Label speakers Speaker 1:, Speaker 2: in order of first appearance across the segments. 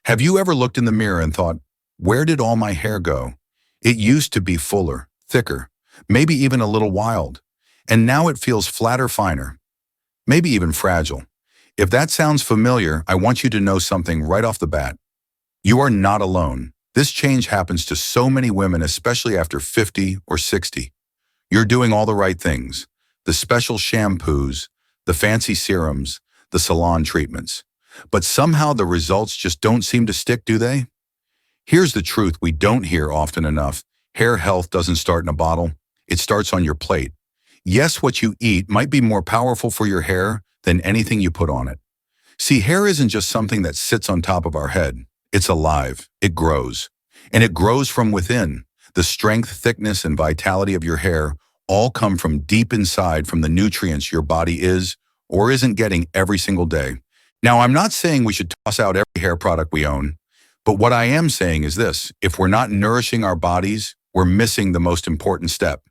Speaker 1: Have you ever looked in the mirror and thought, where did all my hair go? It used to be fuller, thicker, maybe even a little wild, and now it feels flatter, finer, maybe even fragile. If that sounds familiar, I want you to know something right off the bat. You are not alone. This change happens to so many women, especially after 50 or 60. You're doing all the right things. The special shampoos, the fancy serums, the salon treatments. But somehow the results just don't seem to stick, do they? Here's the truth we don't hear often enough. Hair health doesn't start in a bottle. It starts on your plate. Yes, what you eat might be more powerful for your hair than anything you put on it. See, hair isn't just something that sits on top of our head. It's alive. It grows. And it grows from within. The strength, thickness, and vitality of your hair all come from deep inside, from the nutrients your body is or isn't getting every single day. Now, I'm not saying we should toss out every hair product we own, but what I am saying is this: if we're not nourishing our bodies, we're missing the most important step.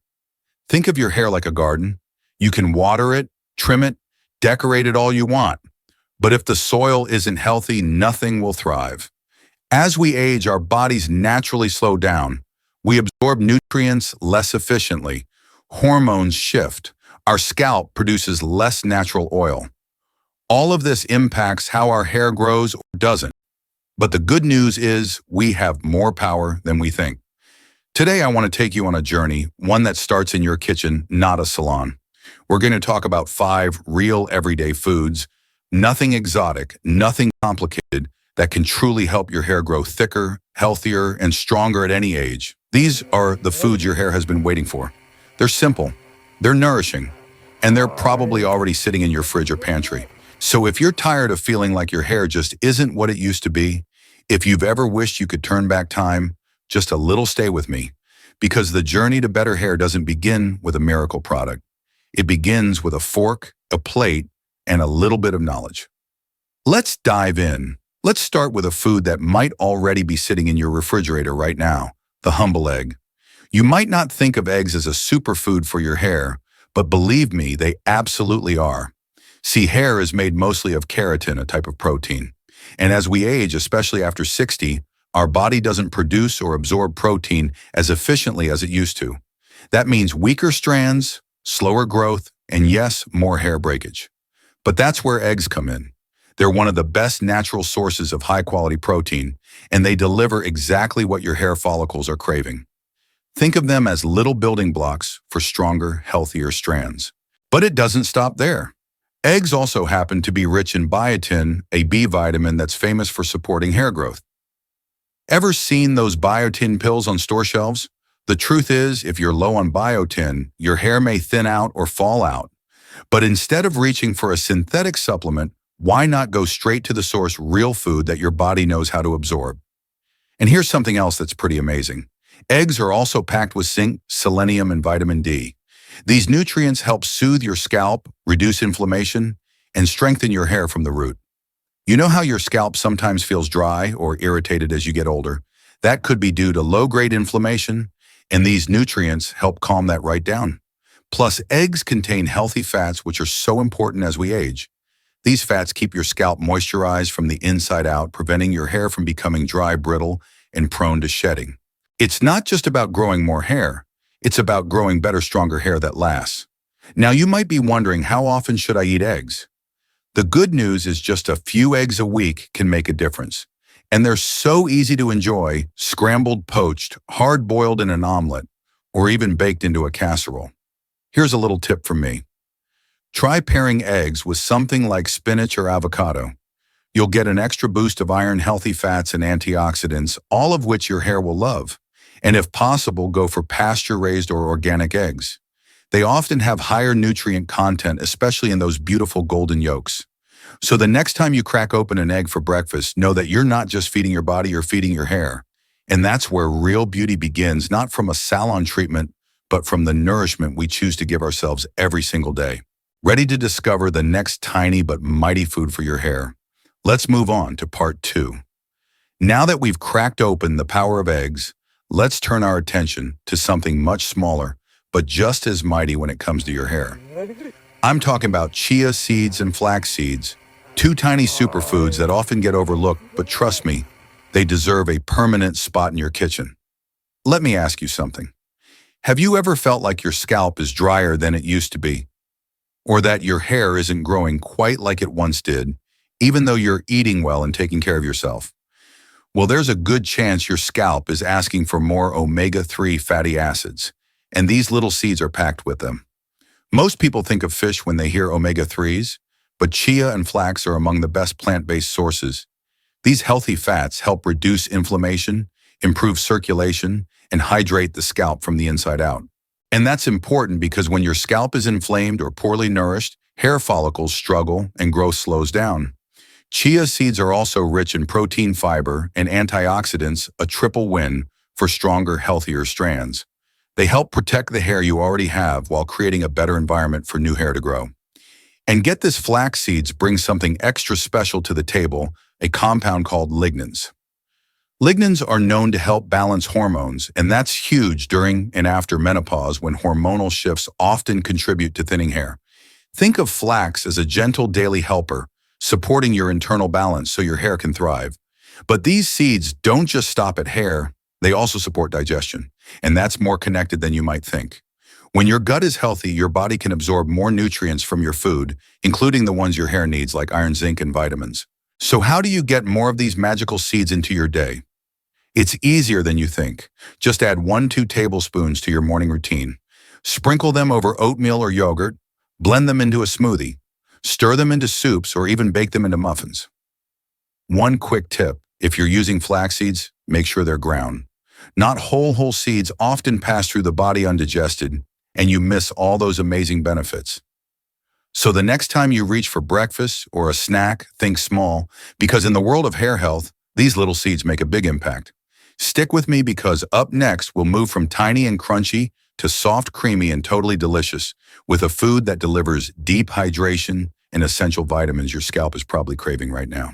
Speaker 1: Think of your hair like a garden. You can water it, trim it, decorate it all you want. But if the soil isn't healthy, nothing will thrive. As we age, our bodies naturally slow down. We absorb nutrients less efficiently. Hormones shift. Our scalp produces less natural oil. All of this impacts how our hair grows or doesn't. But the good news is we have more power than we think. Today, I want to take you on a journey, one that starts in your kitchen, not a salon. We're going to talk about 5 real everyday foods, nothing exotic, nothing complicated, that can truly help your hair grow thicker, healthier, and stronger at any age. These are the foods your hair has been waiting for. They're simple, they're nourishing, and they're probably already sitting in your fridge or pantry. So if you're tired of feeling like your hair just isn't what it used to be, if you've ever wished you could turn back time, just a little stay with me. Because the journey to better hair doesn't begin with a miracle product. It begins with a fork, a plate, and a little bit of knowledge. Let's dive in. Let's start with a food that might already be sitting in your refrigerator right now, the humble egg. You might not think of eggs as a superfood for your hair, but believe me, they absolutely are. See, hair is made mostly of keratin, a type of protein. And as we age, especially after 60, our body doesn't produce or absorb protein as efficiently as it used to. That means weaker strands, slower growth, and yes, more hair breakage. But that's where eggs come in. They're one of the best natural sources of high-quality protein, and they deliver exactly what your hair follicles are craving. Think of them as little building blocks for stronger, healthier strands. But it doesn't stop there. Eggs also happen to be rich in biotin, a B vitamin that's famous for supporting hair growth. Ever seen those biotin pills on store shelves? The truth is, if you're low on biotin, your hair may thin out or fall out. But instead of reaching for a synthetic supplement, why not go straight to the source, real food that your body knows how to absorb? And here's something else that's pretty amazing. Eggs are also packed with zinc, selenium, and vitamin D. These nutrients help soothe your scalp, reduce inflammation, and strengthen your hair from the root. You know how your scalp sometimes feels dry or irritated as you get older? That could be due to low-grade inflammation, and these nutrients help calm that right down. Plus, eggs contain healthy fats, which are so important as we age. These fats keep your scalp moisturized from the inside out, preventing your hair from becoming dry, brittle, and prone to shedding. It's not just about growing more hair. It's about growing better, stronger hair that lasts. Now, you might be wondering, how often should I eat eggs? The good news is just a few eggs a week can make a difference. And they're so easy to enjoy: scrambled, poached, hard-boiled in an omelet, or even baked into a casserole. Here's a little tip from me. Try pairing eggs with something like spinach or avocado. You'll get an extra boost of iron, healthy fats, and antioxidants, all of which your hair will love. And if possible, go for pasture-raised or organic eggs. They often have higher nutrient content, especially in those beautiful golden yolks. So the next time you crack open an egg for breakfast, know that you're not just feeding your body, you're feeding your hair. And that's where real beauty begins, not from a salon treatment, but from the nourishment we choose to give ourselves every single day. Ready to discover the next tiny but mighty food for your hair? Let's move on to part 2. Now that we've cracked open the power of eggs, let's turn our attention to something much smaller, but just as mighty when it comes to your hair. I'm talking about chia seeds and flax seeds, 2 tiny superfoods that often get overlooked, but trust me, They deserve a permanent spot in your kitchen. Let me ask you something. Have you ever felt like your scalp is drier than it used to be? Or that your hair isn't growing quite like it once did, even though you're eating well and taking care of yourself? Well, there's a good chance your scalp is asking for more omega-3 fatty acids, and these little seeds are packed with them. Most people think of fish when they hear omega-3s, but chia and flax are among the best plant-based sources. These healthy fats help reduce inflammation, improve circulation, and hydrate the scalp from the inside out. And that's important because when your scalp is inflamed or poorly nourished, hair follicles struggle and growth slows down. Chia seeds are also rich in protein, fiber, and antioxidants, a triple win for stronger, healthier strands. They help protect the hair you already have while creating a better environment for new hair to grow. And get this, flax seeds bring something extra special to the table, a compound called lignans. Lignans are known to help balance hormones, and that's huge during and after menopause when hormonal shifts often contribute to thinning hair. Think of flax as a gentle daily helper, supporting your internal balance so your hair can thrive. But these seeds don't just stop at hair, they also support digestion, and that's more connected than you might think. When your gut is healthy, your body can absorb more nutrients from your food, including the ones your hair needs like iron, zinc, and vitamins. So how do you get more of these magical seeds into your day? It's easier than you think. Just add 1-2 tablespoons to your morning routine. Sprinkle them over oatmeal or yogurt, blend them into a smoothie, stir them into soups, or even bake them into muffins. One quick tip, if you're using flax seeds, make sure they're ground. Not whole seeds often pass through the body undigested, and you miss all those amazing benefits. So the next time you reach for breakfast or a snack, think small, because in the world of hair health, these little seeds make a big impact. Stick with me because up next, we'll move from tiny and crunchy to soft, creamy, and totally delicious with a food that delivers deep hydration and essential vitamins your scalp is probably craving right now.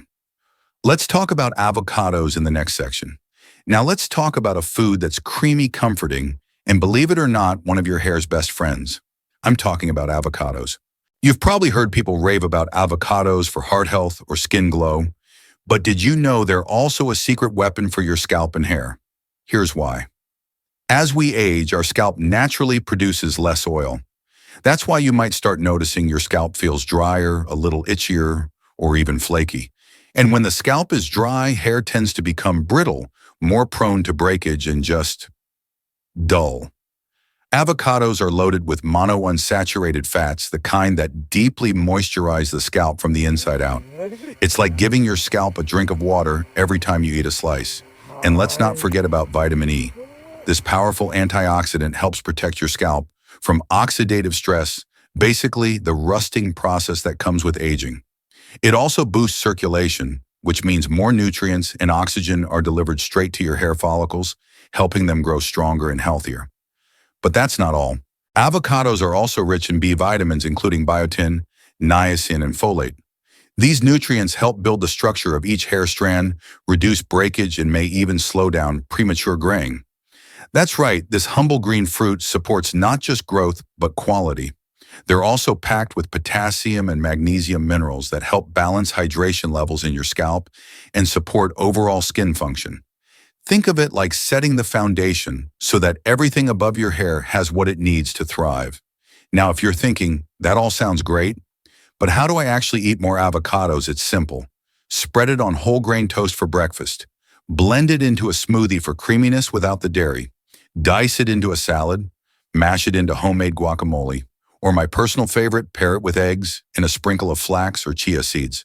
Speaker 1: Let's talk about avocados in the next section. Now let's talk about a food that's creamy, comforting, and believe it or not, one of your hair's best friends. I'm talking about avocados. You've probably heard people rave about avocados for heart health or skin glow. But did you know they're also a secret weapon for your scalp and hair? Here's why. As we age, our scalp naturally produces less oil. That's why you might start noticing your scalp feels drier, a little itchier, or even flaky. And when the scalp is dry, hair tends to become brittle, more prone to breakage, and just dull. Avocados are loaded with monounsaturated fats, the kind that deeply moisturize the scalp from the inside out. It's like giving your scalp a drink of water every time you eat a slice. And let's not forget about vitamin E. This powerful antioxidant helps protect your scalp from oxidative stress, basically the rusting process that comes with aging. It also boosts circulation, which means more nutrients and oxygen are delivered straight to your hair follicles, helping them grow stronger and healthier. But that's not all. Avocados are also rich in B vitamins, including biotin, niacin, and folate. These nutrients help build the structure of each hair strand, reduce breakage, and may even slow down premature graying. That's right, this humble green fruit supports not just growth, but quality. They're also packed with potassium and magnesium minerals that help balance hydration levels in your scalp and support overall skin function. Think of it like setting the foundation so that everything above your hair has what it needs to thrive. Now, if you're thinking, that all sounds great, but how do I actually eat more avocados? It's simple. Spread it on whole grain toast for breakfast. Blend it into a smoothie for creaminess without the dairy. Dice it into a salad. Mash it into homemade guacamole. Or my personal favorite, pair it with eggs and a sprinkle of flax or chia seeds.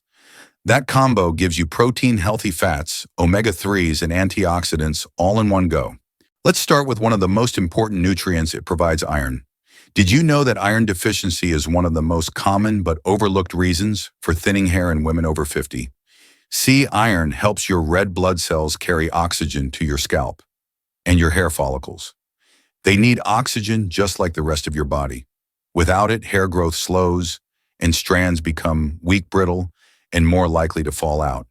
Speaker 1: That combo gives you protein, healthy fats, omega-3s, and antioxidants all in one go. Let's start with one of the most important nutrients. It provides iron. Did you know that iron deficiency is one of the most common but overlooked reasons for thinning hair in women over 50? See, iron helps your red blood cells carry oxygen to your scalp and your hair follicles. They need oxygen just like the rest of your body. Without it, hair growth slows and strands become weak, brittle, and more likely to fall out.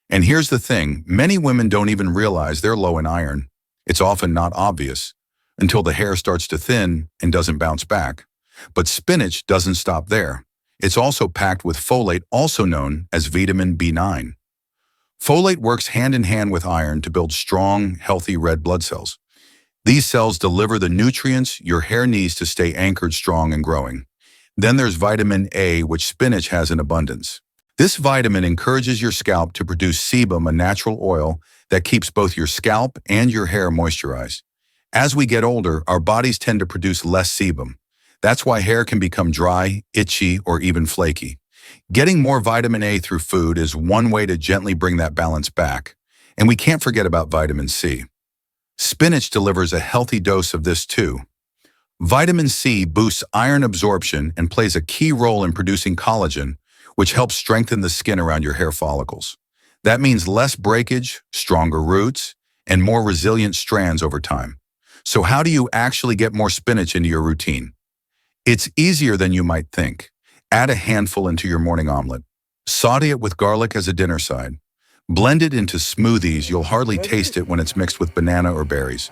Speaker 1: And here's the thing, many women don't even realize they're low in iron. It's often not obvious until the hair starts to thin and doesn't bounce back. But spinach doesn't stop there. It's also packed with folate, also known as vitamin B9. Folate works hand in hand with iron to build strong, healthy red blood cells. These cells deliver the nutrients your hair needs to stay anchored strong and growing. Then there's vitamin A, which spinach has in abundance. This vitamin encourages your scalp to produce sebum, a natural oil that keeps both your scalp and your hair moisturized. As we get older, our bodies tend to produce less sebum. That's why hair can become dry, itchy, or even flaky. Getting more vitamin A through food is one way to gently bring that balance back. And we can't forget about vitamin C. Spinach delivers a healthy dose of this too. Vitamin C boosts iron absorption and plays a key role in producing collagen, which helps strengthen the skin around your hair follicles. That means less breakage, stronger roots, and more resilient strands over time. So how do you actually get more spinach into your routine? It's easier than you might think. Add a handful into your morning omelet. Saute it with garlic as a dinner side. Blend it into smoothies. You'll hardly taste it when it's mixed with banana or berries.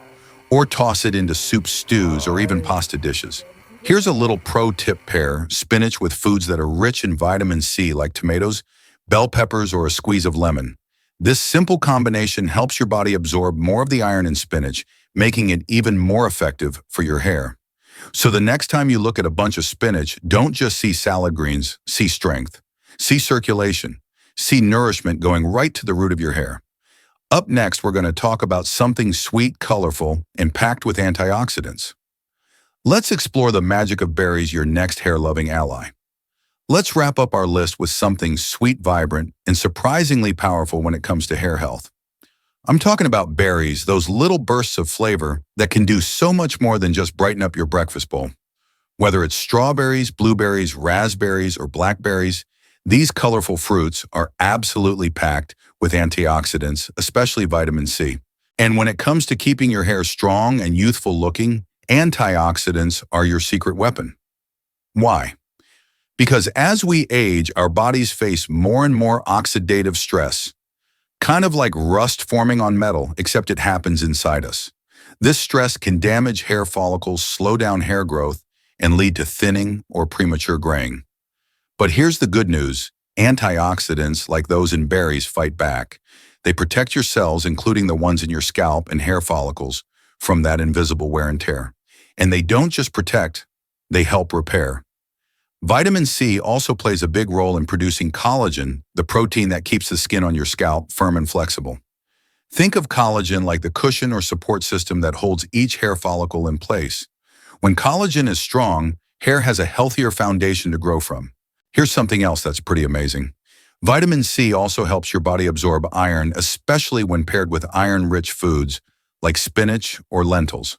Speaker 1: Or toss it into soup stews or even pasta dishes. Here's a little pro tip: pair spinach with foods that are rich in vitamin C like tomatoes, bell peppers, or a squeeze of lemon. This simple combination helps your body absorb more of the iron in spinach, making it even more effective for your hair. So the next time you look at a bunch of spinach, don't just see salad greens, see strength, see circulation, see nourishment going right to the root of your hair. Up next, we're going to talk about something sweet, colorful, and packed with antioxidants. Let's explore the magic of berries, your next hair-loving ally. Let's wrap up our list with something sweet, vibrant, and surprisingly powerful when it comes to hair health. I'm talking about berries, those little bursts of flavor that can do so much more than just brighten up your breakfast bowl. Whether it's strawberries, blueberries, raspberries, or blackberries, these colorful fruits are absolutely packed with antioxidants, especially vitamin C. And when it comes to keeping your hair strong and youthful looking, antioxidants are your secret weapon. Why? Because as we age, our bodies face more and more oxidative stress. Kind of like rust forming on metal, except it happens inside us. This stress can damage hair follicles, slow down hair growth, and lead to thinning or premature graying. But here's the good news. Antioxidants, like those in berries, fight back. They protect your cells, including the ones in your scalp and hair follicles, from that invisible wear and tear. And they don't just protect, they help repair. Vitamin C also plays a big role in producing collagen, the protein that keeps the skin on your scalp firm and flexible. Think of collagen like the cushion or support system that holds each hair follicle in place. When collagen is strong, hair has a healthier foundation to grow from. Here's something else that's pretty amazing. Vitamin C also helps your body absorb iron, especially when paired with iron-rich foods like spinach or lentils.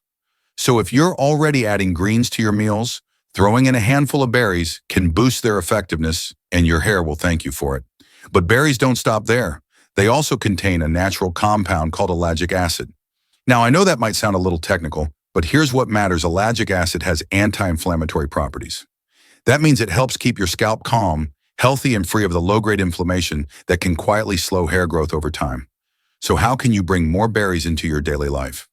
Speaker 1: So if you're already adding greens to your meals, throwing in a handful of berries can boost their effectiveness, and your hair will thank you for it. But berries don't stop there. They also contain a natural compound called ellagic acid. Now, I know that might sound a little technical, but here's what matters. Ellagic acid has anti-inflammatory properties. That means it helps keep your scalp calm, healthy, and free of the low-grade inflammation that can quietly slow hair growth over time. So how can you bring more berries into your daily life?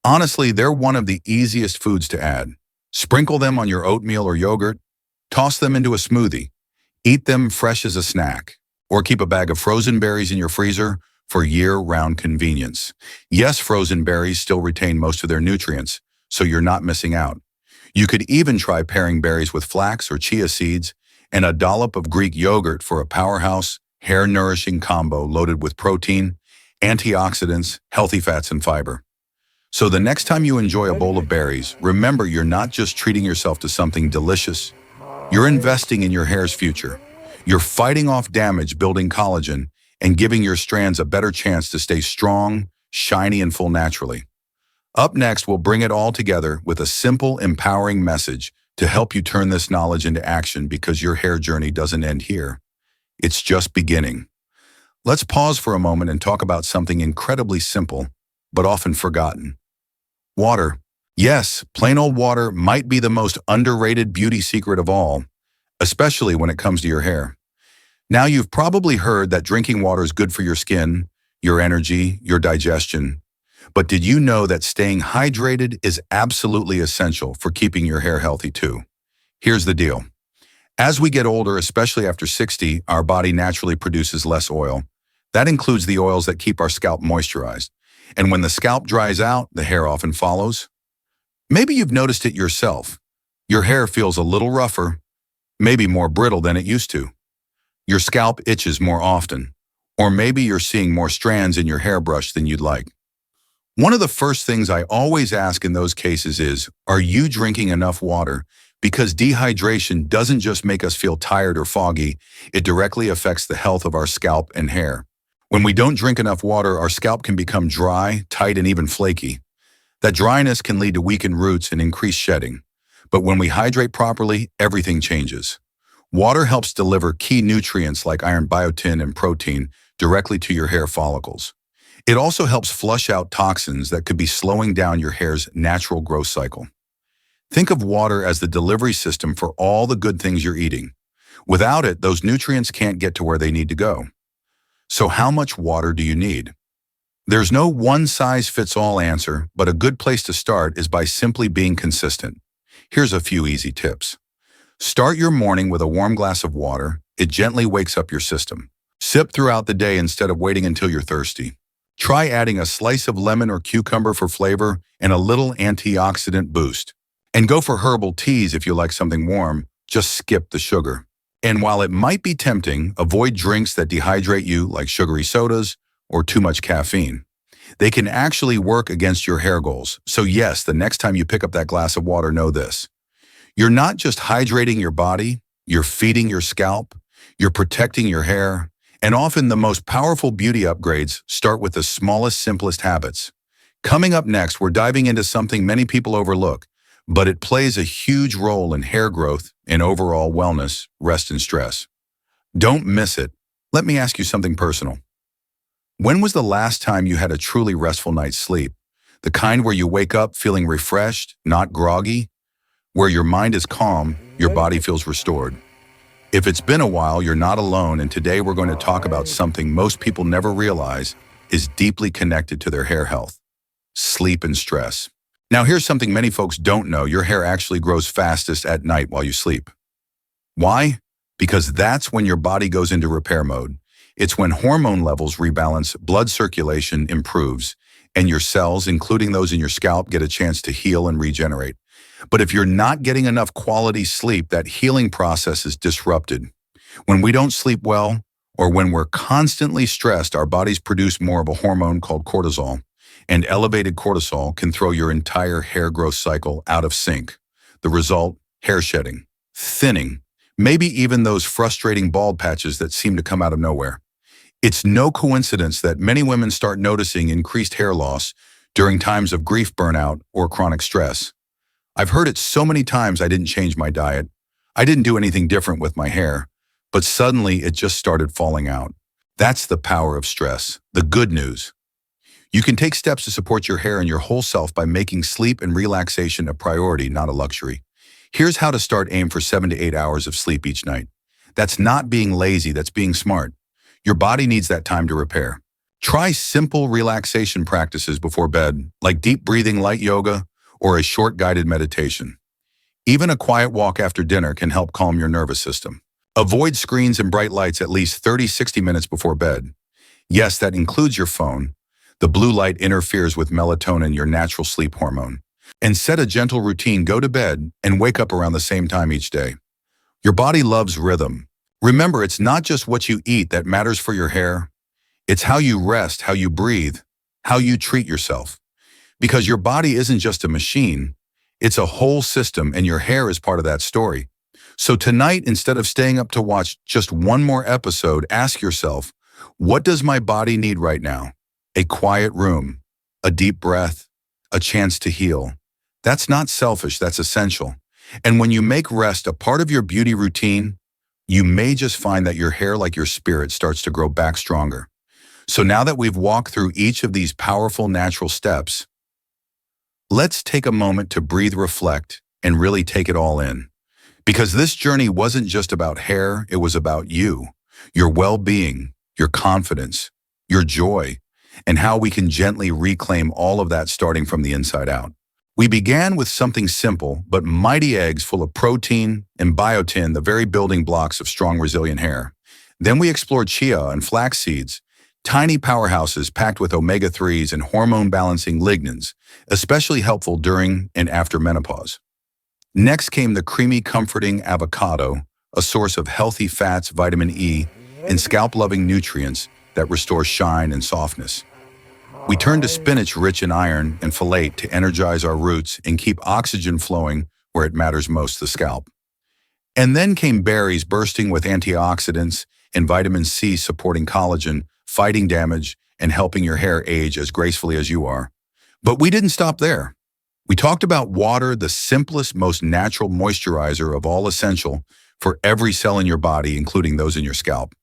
Speaker 1: Honestly, they're one of the easiest foods to add. Sprinkle them on your oatmeal or yogurt, toss them into a smoothie, eat them fresh as a snack, or keep a bag of frozen berries in your freezer for year-round convenience. Yes, frozen berries still retain most of their nutrients, so you're not missing out. You could even try pairing berries with flax or chia seeds and a dollop of Greek yogurt for a powerhouse, hair-nourishing combo loaded with protein, antioxidants, healthy fats, and fiber. So the next time you enjoy a bowl of berries, remember you're not just treating yourself to something delicious. You're investing in your hair's future. You're fighting off damage, building collagen, and giving your strands a better chance to stay strong, shiny, and full naturally. Up next, we'll bring it all together with a simple, empowering message to help you turn this knowledge into action, because your hair journey doesn't end here. It's just beginning. Let's pause for a moment and talk about something incredibly simple, but often forgotten. Water. Yes, plain old water might be the most underrated beauty secret of all, especially when it comes to your hair. Now, you've probably heard that drinking water is good for your skin, your energy, your digestion. But did you know that staying hydrated is absolutely essential for keeping your hair healthy too? Here's the deal. As we get older, especially after 60, our body naturally produces less oil. That includes the oils that keep our scalp moisturized. And when the scalp dries out, the hair often follows. Maybe you've noticed it yourself. Your hair feels a little rougher, maybe more brittle than it used to. Your scalp itches more often. Or maybe you're seeing more strands in your hairbrush than you'd like. One of the first things I always ask in those cases is, are you drinking enough water? Because dehydration doesn't just make us feel tired or foggy, it directly affects the health of our scalp and hair. When we don't drink enough water, our scalp can become dry, tight, and even flaky. That dryness can lead to weakened roots and increased shedding. But when we hydrate properly, everything changes. Water helps deliver key nutrients like iron, biotin, and protein directly to your hair follicles. It also helps flush out toxins that could be slowing down your hair's natural growth cycle. Think of water as the delivery system for all the good things you're eating. Without it, those nutrients can't get to where they need to go. So how much water do you need? There's no one-size-fits-all answer, but a good place to start is by simply being consistent. Here's a few easy tips. Start your morning with a warm glass of water. It gently wakes up your system. Sip throughout the day instead of waiting until you're thirsty. Try adding a slice of lemon or cucumber for flavor and a little antioxidant boost. And go for herbal teas if you like something warm. Just skip the sugar. And while it might be tempting, avoid drinks that dehydrate you like sugary sodas or too much caffeine. They can actually work against your hair goals. So yes, the next time you pick up that glass of water, know this. You're not just hydrating your body, you're feeding your scalp, you're protecting your hair, and often the most powerful beauty upgrades start with the smallest, simplest habits. Coming up next, we're diving into something many people overlook, but it plays a huge role in hair growth and overall wellness, rest and stress. Don't miss it. Let me ask you something personal. When was the last time you had a truly restful night's sleep? The kind where you wake up feeling refreshed, not groggy? Where your mind is calm, your body feels restored. If it's been a while, you're not alone, and today we're going to talk about something most people never realize is deeply connected to their hair health: sleep and stress. Now here's something many folks don't know. Your hair actually grows fastest at night while you sleep. Why? Because that's when your body goes into repair mode. It's when hormone levels rebalance, blood circulation improves, and your cells, including those in your scalp, get a chance to heal and regenerate. But if you're not getting enough quality sleep, that healing process is disrupted. When we don't sleep well, or when we're constantly stressed, our bodies produce more of a hormone called cortisol, and elevated cortisol can throw your entire hair growth cycle out of sync. The result: hair shedding, thinning, maybe even those frustrating bald patches that seem to come out of nowhere. It's no coincidence that many women start noticing increased hair loss during times of grief, burnout, or chronic stress. I've heard it so many times. I didn't change my diet. I didn't do anything different with my hair, but suddenly it just started falling out. That's the power of stress. The good news: you can take steps to support your hair and your whole self by making sleep and relaxation a priority, not a luxury. Here's how to start. Aim for 7 to 8 hours of sleep each night. That's not being lazy, that's being smart. Your body needs that time to repair. Try simple relaxation practices before bed, like deep breathing, light yoga, or a short guided meditation. Even a quiet walk after dinner can help calm your nervous system. Avoid screens and bright lights at least 30-60 minutes before bed. Yes, that includes your phone. The blue light interferes with melatonin, your natural sleep hormone. And set a gentle routine. Go to bed and wake up around the same time each day. Your body loves rhythm. Remember, it's not just what you eat that matters for your hair. It's how you rest, how you breathe, how you treat yourself. Because your body isn't just a machine, it's a whole system, and your hair is part of that story. So tonight, instead of staying up to watch just one more episode, ask yourself, what does my body need right now? A quiet room, a deep breath, a chance to heal. That's not selfish, that's essential. And when you make rest a part of your beauty routine, you may just find that your hair, like your spirit, starts to grow back stronger. So now that we've walked through each of these powerful natural steps, let's take a moment to breathe, reflect, and really take it all in. Because this journey wasn't just about hair, it was about you, your well-being, your confidence, your joy, and how we can gently reclaim all of that starting from the inside out. We began with something simple, but mighty: eggs full of protein and biotin, the very building blocks of strong, resilient hair. Then we explored chia and flax seeds, Tiny powerhouses packed with omega-3s and hormone-balancing lignans, especially helpful during and after menopause. Next came the creamy, comforting avocado, a source of healthy fats, vitamin E, and scalp-loving nutrients that restore shine and softness. We turned to spinach rich in iron and folate to energize our roots and keep oxygen flowing where it matters most, the scalp. And then came berries bursting with antioxidants and vitamin C supporting collagen, fighting damage, and helping your hair age as gracefully as you are. But we didn't stop there. We talked about water, the simplest, most natural moisturizer of all, essential for every cell in your body, including those in your scalp.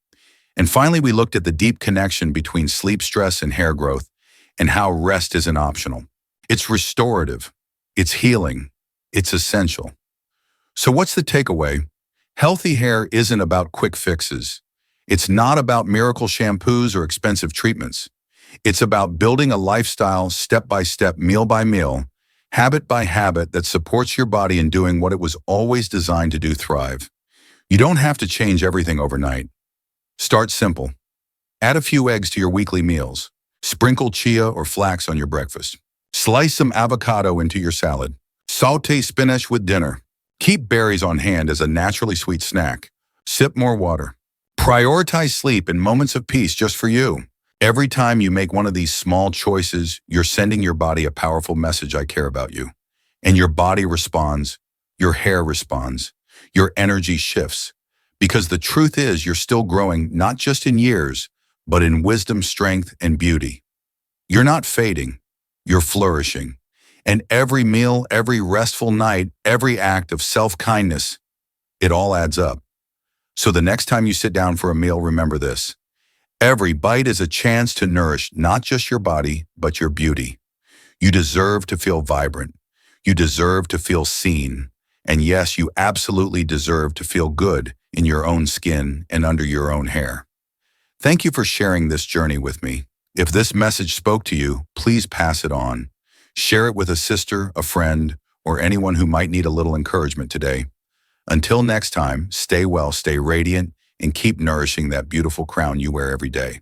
Speaker 1: And finally, we looked at the deep connection between sleep stress and hair growth and how rest isn't optional. It's restorative, it's healing, it's essential. So what's the takeaway? Healthy hair isn't about quick fixes. It's not about miracle shampoos or expensive treatments. It's about building a lifestyle step by step, meal by meal, habit by habit that supports your body in doing what it was always designed to do: thrive. You don't have to change everything overnight. Start simple. Add a few eggs to your weekly meals. Sprinkle chia or flax on your breakfast. Slice some avocado into your salad. Saute spinach with dinner. Keep berries on hand as a naturally sweet snack. Sip more water. Prioritize sleep and moments of peace just for you. Every time you make one of these small choices, you're sending your body a powerful message: I care about you. And your body responds, your hair responds, your energy shifts. Because the truth is, you're still growing, not just in years, but in wisdom, strength, and beauty. You're not fading, you're flourishing. And every meal, every restful night, every act of self-kindness, it all adds up. So the next time you sit down for a meal, remember this: every bite is a chance to nourish not just your body, but your beauty. You deserve to feel vibrant. You deserve to feel seen. And yes, you absolutely deserve to feel good in your own skin and under your own hair. Thank you for sharing this journey with me. If this message spoke to you, please pass it on. Share it with a sister, a friend, or anyone who might need a little encouragement today. Until next time, stay well, stay radiant, and keep nourishing that beautiful crown you wear every day.